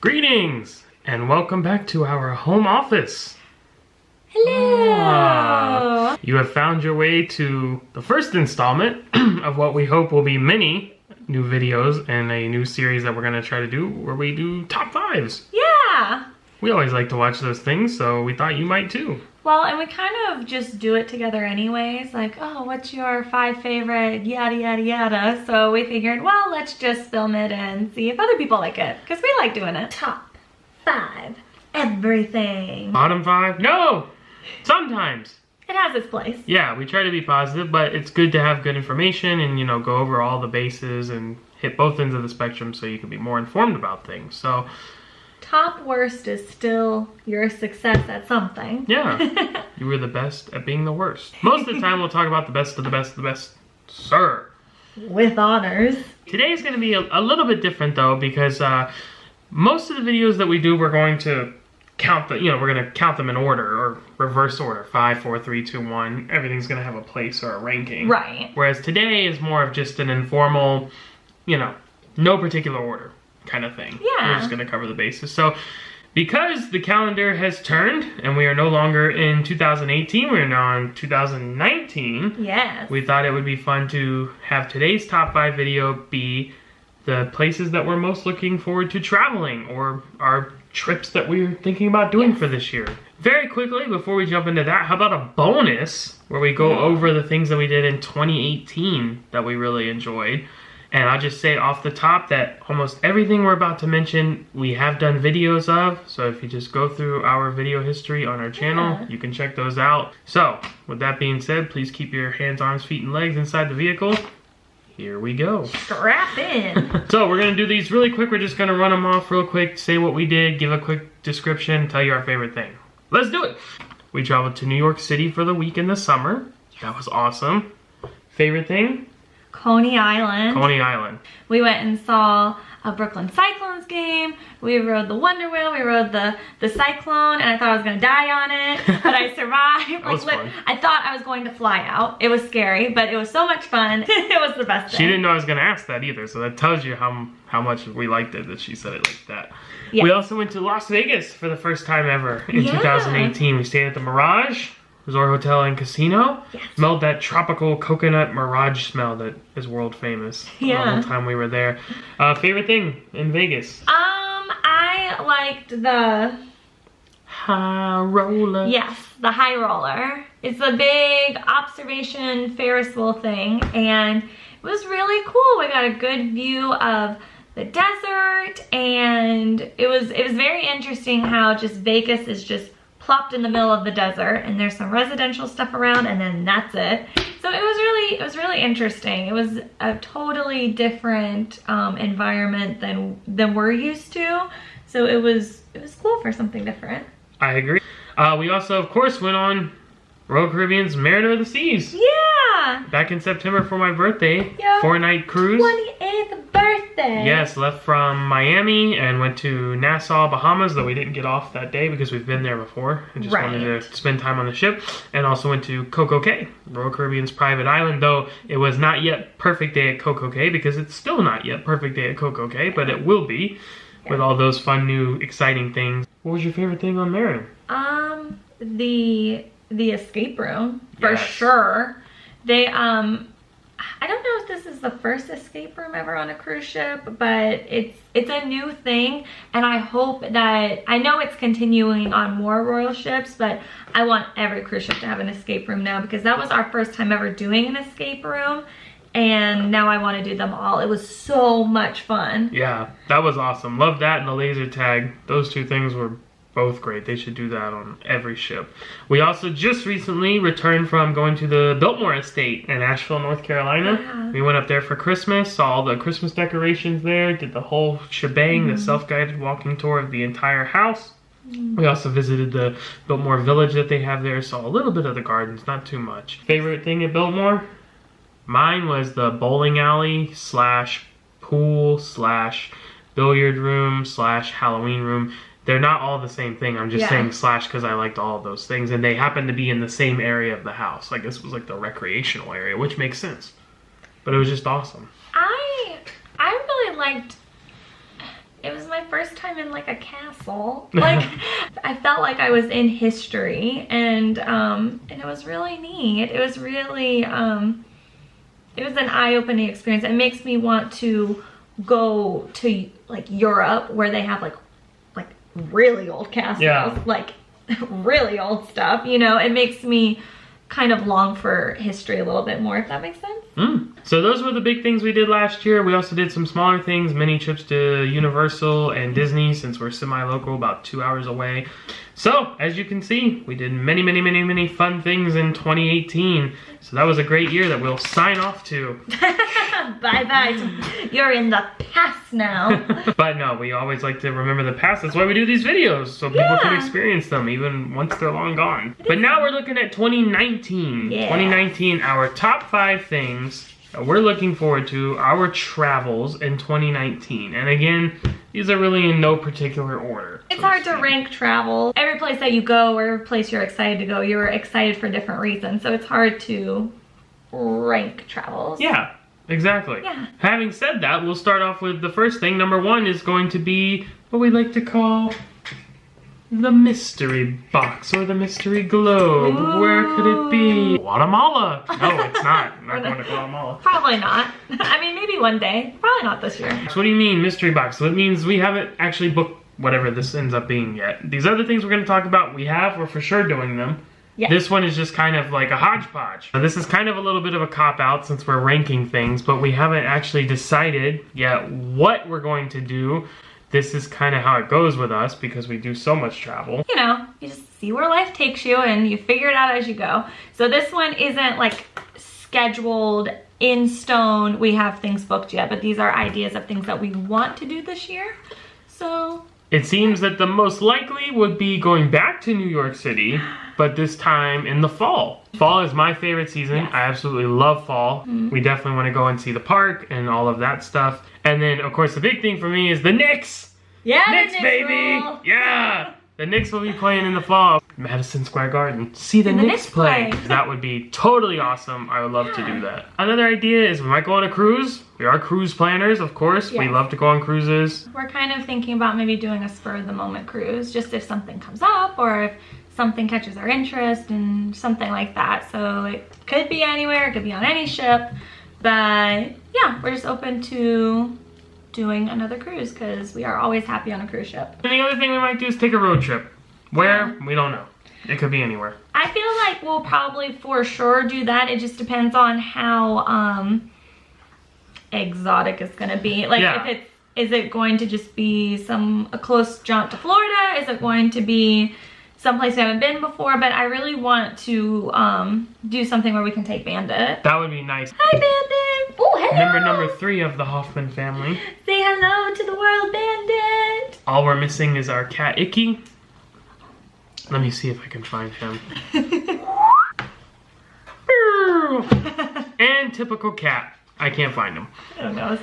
Greetings and welcome back to our home office. Hello! You have found your way to the first installment of what we hope will be many new videos and a new series that we're going to try to do where we do top fives. Yeah! We always like to watch those things, so we thought you might too. Well, and we kind of just do it together anyways, like, oh, what's your 5 favorite, yada, yada, yada. So we figured, well, let's just film it and see if other people like it, because we like doing it. Top 5 everything. Bottom 5? No! Sometimes. It has its place. Yeah, we try to be positive, but it's good to have good information and, go over all the bases and hit both ends of the spectrum so you can be more informed about things. So, top worst is still your success at something. yeah, you were the best at being the worst. Most of the time we'll talk about the best of the best of the best, sir. With honors. Today's going to be a little bit different though, because most of the videos that we do, we're going to count we're going to count them in order or reverse order. 5, 4, 3, 2, 1. Everything's going to have a place or a ranking. Right. Whereas today is more of just an informal, no particular order kind of thing. Yeah. We're just going to cover the bases. So because the calendar has turned and we are no longer in 2018, we are now in 2019. Yes. We thought it would be fun to have today's top 5 video be the places that we're most looking forward to traveling or our trips that we're thinking about doing for this year. Very quickly, before we jump into that, how about a bonus where we go over the things that we did in 2018 that we really enjoyed. And I'll just say off the top that almost everything we're about to mention, we have done videos of. So if you just go through our video history on our channel, you can check those out. So with that being said, please keep your hands, arms, feet, and legs inside the vehicle. Here we go. Strap in. So we're going to do these really quick. We're just going to run them off real quick, say what we did, give a quick description, tell you our favorite thing. Let's do it. We traveled to New York City for the week in the summer. That was awesome. Favorite thing? Coney Island. Coney Island. We went and saw a Brooklyn Cyclones game. We rode the Wonder Wheel. We rode the Cyclone, and I thought I was gonna die on it, but I survived. That was fun. I thought I was going to fly out. It was scary, but it was so much fun. It was the best thing. She didn't know I was gonna ask that either, so that tells you how much we liked it that she said it like that. Yeah. We also went to Las Vegas for the first time ever in 2018. We stayed at the Mirage Resort Hotel and Casino. Yes. Smelled that tropical coconut mirage smell that is world famous. Yeah. The whole time we were there. Favorite thing in Vegas? I liked the High roller. Yes, the high roller. It's a big observation Ferris wheel thing, and it was really cool. We got a good view of the desert, and it was very interesting how just Vegas is just plopped in the middle of the desert, and there's some residential stuff around, and then that's it. So it was really interesting. It was a totally different environment than we're used to. So it was cool for something different. I agree. We also, of course, went on Royal Caribbean's Mariner of the Seas. Yeah. Back in September for my birthday. Yeah. 4-night cruise. 28th birthday. Yes, left from Miami and went to Nassau, Bahamas, though we didn't get off that day because we've been there before and just wanted to spend time on the ship. And also went to Coco Cay, Royal Caribbean's private island, though it was not yet perfect day at Coco Cay because it's still not yet perfect day at Coco Cay, but it will be with all those fun, new, exciting things. What was your favorite thing on Mariner? The escape room, for Yes. sure. They, I don't know if this is the first escape room ever on a cruise ship, but it's a new thing, and I hope that, I know it's continuing on more royal ships, but I want every cruise ship to have an escape room now, because that was our first time ever doing an escape room, and now I want to do them all. It was so much fun. Yeah, that was awesome. Love that and the laser tag. Those two things were both great. They should do that on every ship. We also just recently returned from going to the Biltmore Estate in Asheville, North Carolina. Yeah. We went up there for Christmas, saw all the Christmas decorations there, did the whole shebang, the self-guided walking tour of the entire house. We also visited the Biltmore Village that they have there, saw a little bit of the gardens, not too much. Favorite thing at Biltmore? Mine was the bowling alley slash pool slash billiard room slash Halloween room. They're not all the same thing. I'm just saying slash because I liked all of those things. And they happen to be in the same area of the house. I guess it was like the recreational area, which makes sense. But it was just awesome. I really liked, it was my first time in like a castle. Like I felt like I was in history, and it was really neat. It was really it was an eye-opening experience. It makes me want to go to like Europe, where they have like really old castles, like really old stuff, you know. It makes me kind of long for history a little bit more, if that makes sense. So those were the big things we did last year. We also did some smaller things, mini trips to Universal and Disney, since we're semi-local, about 2 hours away. So, as you can see, we did many fun things in 2018. So that was a great year that we'll sign off to. Bye-bye. You're in the past now. But no, we always like to remember the past. That's why we do these videos, so people can experience them even once they're long gone. But now we're looking at 2019. Yeah. 2019, our top 5 things that we're looking forward to, our travels in 2019. And again, these are really in no particular order. It's hard to rank travel. Every place that you go, or every place you're excited to go, you're excited for different reasons. So it's hard to rank travels. Yeah. Exactly. Yeah. Having said that, we'll start off with the first thing. Number 1 is going to be what we like to call the mystery box or the mystery globe. Ooh. Where could it be? Guatemala. No, it's not. I'm not going to Guatemala. Probably not. I mean, maybe one day. Probably not this year. So what do you mean mystery box? So it means we haven't actually booked whatever this ends up being yet. These other things we're going to talk about, we're for sure doing them. Yeah. This one is just kind of like a hodgepodge. Now, this is kind of a little bit of a cop-out since we're ranking things, but we haven't actually decided yet what we're going to do. This is kind of how it goes with us because we do so much travel. You know, you just see where life takes you and you figure it out as you go. So this one isn't like scheduled in stone. We have things booked yet, but these are ideas of things that we want to do this year. So it seems that the most likely would be going back to New York City, but this time in the fall. Fall is my favorite season. Yes. I absolutely love fall. We definitely want to go and see the park and all of that stuff. And then, of course, the big thing for me is the Knicks. Yeah, Knicks, baby. Roll. Yeah. The Knicks will be playing in the fall. Madison Square Garden. See the Knicks play. That would be totally awesome. I would love to do that. Another idea is we might go on a cruise. We are cruise planners, of course. Yes. We love to go on cruises. We're kind of thinking about maybe doing a spur-of-the-moment cruise, just if something comes up or if something catches our interest and something like that. So it could be anywhere. It could be on any ship. But yeah, we're just open to doing another cruise because we are always happy on a cruise ship. And the other thing we might do is take a road trip. Where? We don't know. It could be anywhere. I feel like we'll probably for sure do that. It just depends on how exotic it's gonna be. Like is it going to just be a close jaunt to Florida? Is it going to be someplace we haven't been before? But I really want to do something where we can take Bandit. That would be nice. Hi, Bandit. Oh, hello. Member number 3 of the Hoffman family. Say hello to the world, Bandit. All we're missing is our cat, Icky. Let me see if I can find him. And typical cat. I can't find him. I don't know.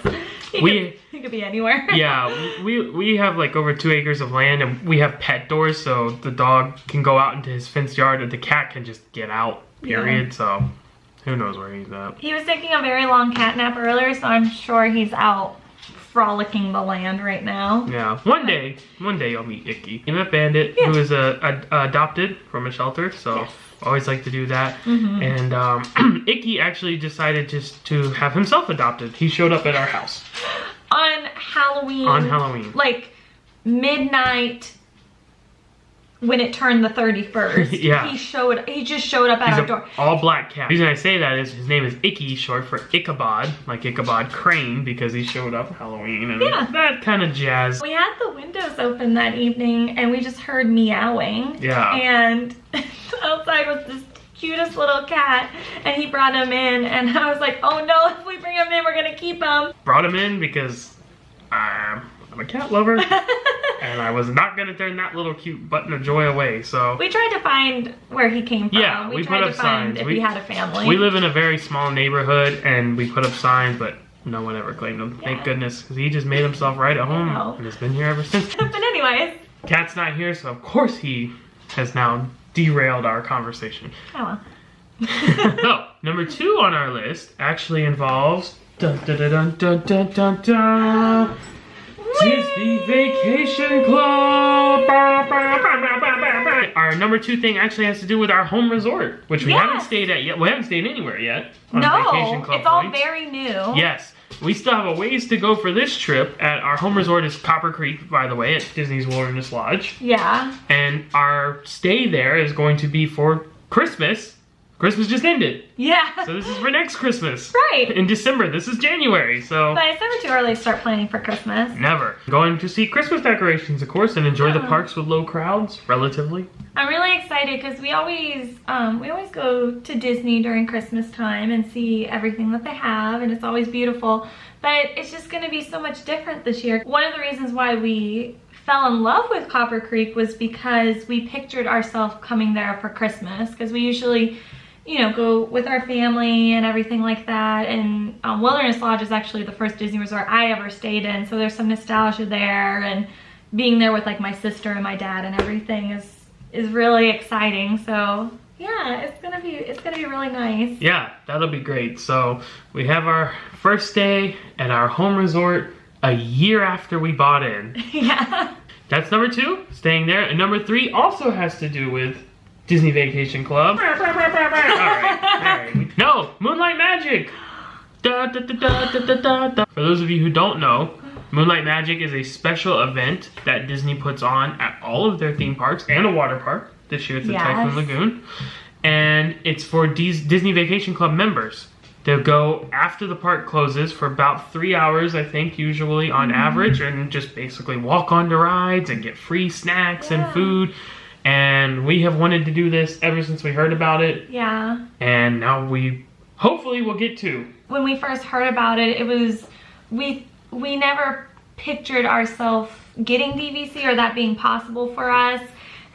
He could be anywhere. Yeah, we have like over 2 acres of land, and we have pet doors, so the dog can go out into his fenced yard, and the cat can just get out, period. Yeah. So who knows where he's at. He was taking a very long cat nap earlier, so I'm sure he's out frolicking the land right now. Yeah, one day you'll meet Icky. You met Bandit, who is adopted from a shelter, so always like to do that. And Icky actually decided just to have himself adopted. He showed up at our house. On Halloween. On Halloween. Like midnight when it turned the 31st. Yeah. He just showed up at our door. All black cat. The reason I say that is his name is Icky, short for Ichabod, like Ichabod Crane, because he showed up Halloween and that kind of jazz. We had the windows open that evening and we just heard meowing. Yeah. And outside was this cutest little cat, and he brought him in, and I was like, oh no, if we bring him in, we're gonna keep him. Brought him in because I'm a cat lover. And I was not going to turn that little cute button of joy away, so. We tried to find where he came from. Yeah, we tried put up to find signs. If he had a family. We live in a very small neighborhood, and we put up signs, but no one ever claimed him. Thank goodness, because he just made himself right at home, and has been here ever since. But anyways. Cat's not here, so of course he has now derailed our conversation. Oh well. So, number 2 on our list actually involves dun dun dun dun dun dun dun. Disney Vacation Club. Our number 2 thing actually has to do with our home resort, which we haven't stayed at yet. We haven't stayed anywhere yet. On Vacation Club it's all points. very new. Yes. We still have a ways to go for this trip. At our home resort is Copper Creek, by the way, at Disney's Wilderness Lodge. Yeah. And our stay there is going to be for Christmas. Christmas just ended. Yeah. So this is for next Christmas. Right. In December. This is January, so... But it's never too early to start planning for Christmas. Never. Going to see Christmas decorations, of course, and enjoy the parks with low crowds, relatively. I'm really excited because we always go to Disney during Christmas time and see everything that they have, and it's always beautiful. But it's just going to be so much different this year. One of the reasons why we fell in love with Copper Creek was because we pictured ourselves coming there for Christmas, because we usually, you know, go with our family and everything like that. And Wilderness Lodge is actually the first Disney resort I ever stayed in, so there's some nostalgia there, and being there with like my sister and my dad and everything is really exciting. So yeah, it's gonna be really nice. Yeah, that'll be great. So we have our first day at our home resort a year after we bought in. Yeah. That's number 2, staying there. And number 3 also has to do with Disney Vacation Club. All right. No, Moonlight Magic. Da, da, da, da, da, da, da. For those of you who don't know, Moonlight Magic is a special event that Disney puts on at all of their theme parks and a water park. This year it's at Typhoon Lagoon. And it's for Disney Vacation Club members. They'll go after the park closes for about 3 hours, I think, usually on average, and just basically walk onto rides and get free snacks and food. And we have wanted to do this ever since we heard about it. Yeah. And now we hopefully will get to. When we first heard about it, it was, we never pictured ourselves getting DVC or that being possible for us.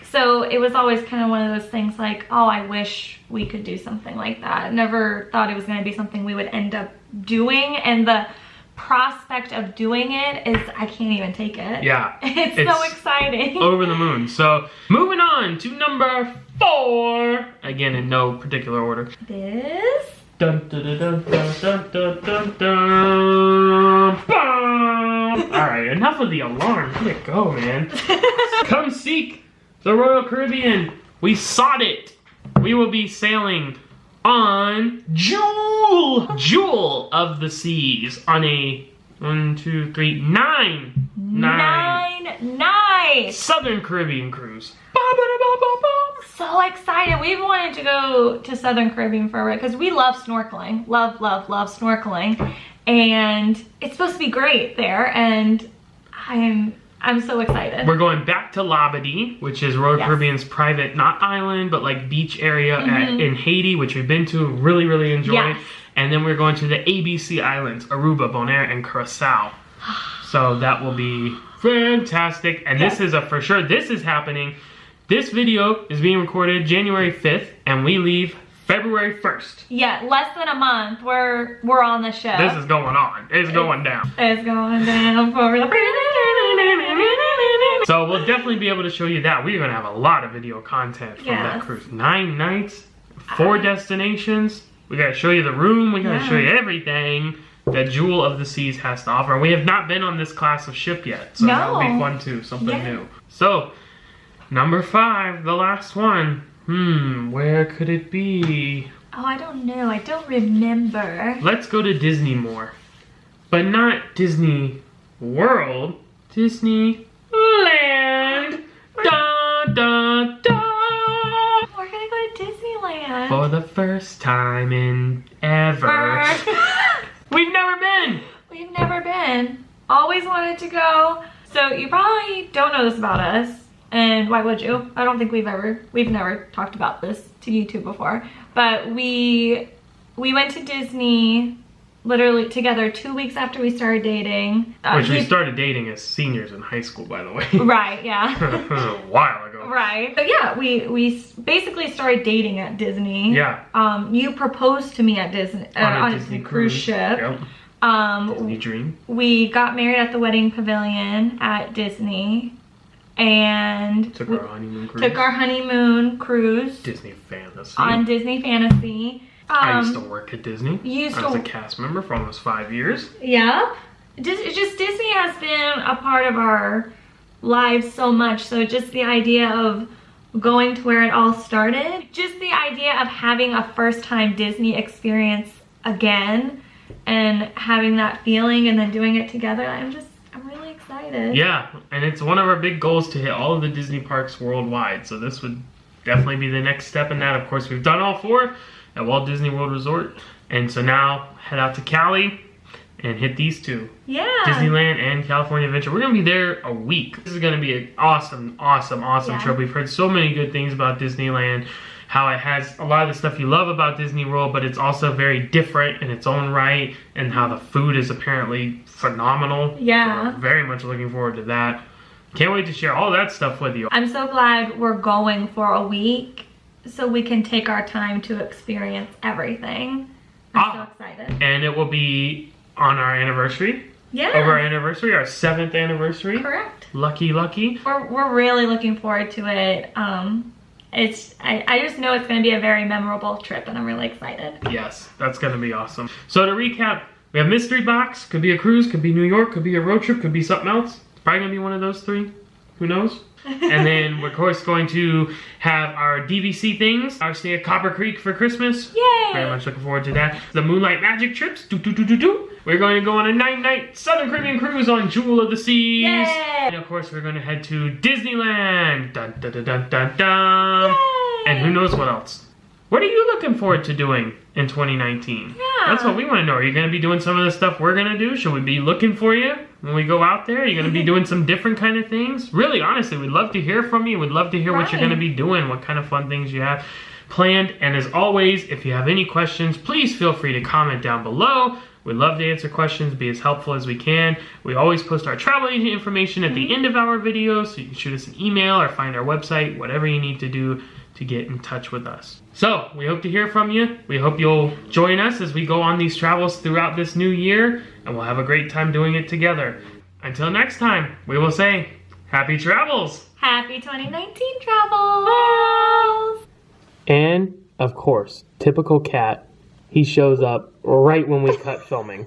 So it was always kind of one of those things like, oh, I wish we could do something like that. Never thought it was going to be something we would end up doing. And the prospect of doing it is, I can't even take it. Yeah. It's so exciting. Over the moon. So moving on to number 4. Again, in no particular order. This. Dun, dun, dun, dun, dun, dun, dun, dun, dun. Alright, enough of the alarm. Let it go, man. Come seek the Royal Caribbean. We sought it. We will be sailing on Jewel of the Seas on a 9 Southern Caribbean cruise. So excited. We've wanted to go to Southern Caribbean for a while because we love snorkeling. Love snorkeling. And it's supposed to be great there, and I'm so excited. We're going back to Labadee, which is Royal Caribbean's private, not island, but like beach area in Haiti, which we've been to, really enjoyed. Yes. And then we're going to the ABC Islands, Aruba, Bonaire, and Curacao. So that will be fantastic. And this is for sure, this is happening. This video is being recorded January 5th, and we leave February 1st. Yeah, less than a month. We're on the ship. This is going on. It's going down. It's going down for the... So we'll definitely be able to show you that. We're going to have a lot of video content from that cruise. 9 nights, 4 destinations. We got to show you the room. We got to show you everything that Jewel of the Seas has to offer. We have not been on this class of ship yet, so that will be fun too. Something new. So, number 5, the last one. Where could it be? Oh, I don't know. I don't remember. Let's go to Disney more. But not Disney World. Disneyland. Dun, dun, dun. We're gonna go to Disneyland. For the first time in ever. We've never been. We've never been. Always wanted to go. So you probably don't know this about us. And why would you? I don't think we've never talked about this to YouTube before. But we went to Disney literally together 2 weeks after we started dating. Which we started dating as seniors in high school, by the way. Right, yeah. This was a while ago. Right. So yeah, we basically started dating at Disney. Yeah. You proposed to me at Disney on a Disney cruise ship. Yep. Disney dream. We got married at the wedding pavilion at Disney. And took our honeymoon cruise. Disney Fantasy. On Disney Fantasy. I used to work at Disney. I was a cast member for almost 5 years. Yep. just Disney has been a part of our lives so much. So just the idea of going to where it all started, just the idea of having a first time Disney experience again and having that feeling and then doing it together, I'm really excited. Yeah, and it's one of our big goals to hit all of the Disney parks worldwide. So this would definitely be the next step in that. Of course, we've done all 4 at Walt Disney World Resort. And so now head out to Cali and hit these 2. Yeah. Disneyland and California Adventure. We're going to be there a week. This is going to be an awesome trip. We've heard so many good things about Disneyland. How it has a lot of the stuff you love about Disney World, but it's also very different in its own right. And how the food is apparently phenomenal. Yeah. So we're very much looking forward to that. Can't wait to share all that stuff with you. I'm so glad we're going for a week so we can take our time to experience everything. I'm so excited. And it will be on our anniversary. Yeah. Over our anniversary, our 7th anniversary. Correct. Lucky. We're really looking forward to it. I just know it's going to be a very memorable trip, and I'm really excited. Yes, that's going to be awesome. So to recap, we have Mystery Box. Could be a cruise, could be New York, could be a road trip, could be something else. It's probably going to be one of those 3. Who knows? And then we're of course going to have our DVC things. Our stay at Copper Creek for Christmas. Yay! Very much looking forward to that. The Moonlight Magic trips. We're going to go on a 9-night Southern Caribbean cruise on Jewel of the Seas. Yay! And of course we're going to head to Disneyland. Dun dun dun dun dun dun. Yay! And who knows what else. What are you looking forward to doing in 2019? Yeah. That's what we want to know. Are you going to be doing some of the stuff we're going to do? Should we be looking for you when we go out there? Are you going to be doing some different kind of things? Really, honestly, we'd love to hear from you. We'd love to hear what you're going to be doing, what kind of fun things you have planned. And as always, if you have any questions, please feel free to comment down below. We'd love to answer questions, be as helpful as we can. We always post our travel agent information at the end of our videos, so you can shoot us an email or find our website, whatever you need to do to get in touch with us. So, we hope to hear from you. We hope you'll join us as we go on these travels throughout this new year, and we'll have a great time doing it together. Until next time, we will say, happy travels! Happy 2019 travels! And, of course, typical cat, he shows up right when we cut filming.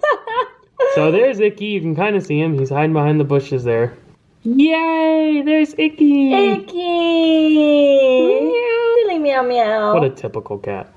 So there's Icky, you can kind of see him, he's hiding behind the bushes there. Yay! There's Icky! Icky! Meow, meow, meow. What a typical cat.